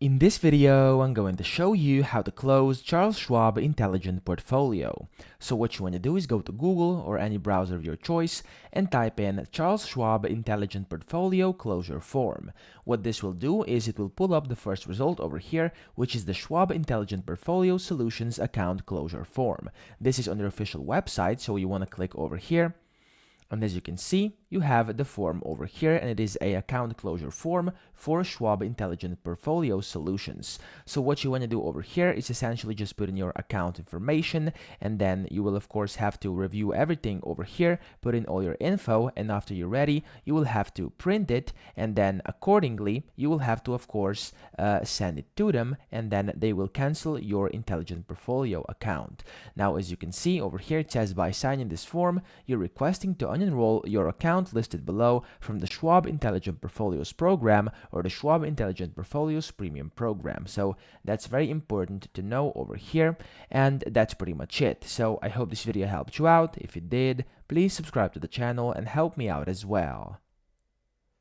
In this video, I'm going to show you how to close Charles Schwab Intelligent Portfolio. So what you want to do is go to Google or any browser of your choice and type in Charles Schwab Intelligent Portfolio Closure Form. What this will do is it will pull up the first result over here, which is the Schwab Intelligent Portfolio Solutions Account Closure Form. This is on their official website, so you want to click over here. And as you can see, you have the form over here, and it is a account closure form for Schwab Intelligent Portfolio Solutions. So what you want to do over here is essentially just put in your account information, and then you will of course have to review everything over here, put in all your info, and after you're ready, you will have to print it, and then accordingly, you will have to of course send it to them, and then they will cancel your Intelligent Portfolio account. Now, as you can see over here, it says by signing this form, you're requesting to unenroll your account listed below from the Schwab Intelligent Portfolios program or the Schwab Intelligent Portfolios Premium program. So that's very important to know over here, and that's pretty much it. So I hope this video helped you out. If it did, please subscribe to the channel and help me out as well.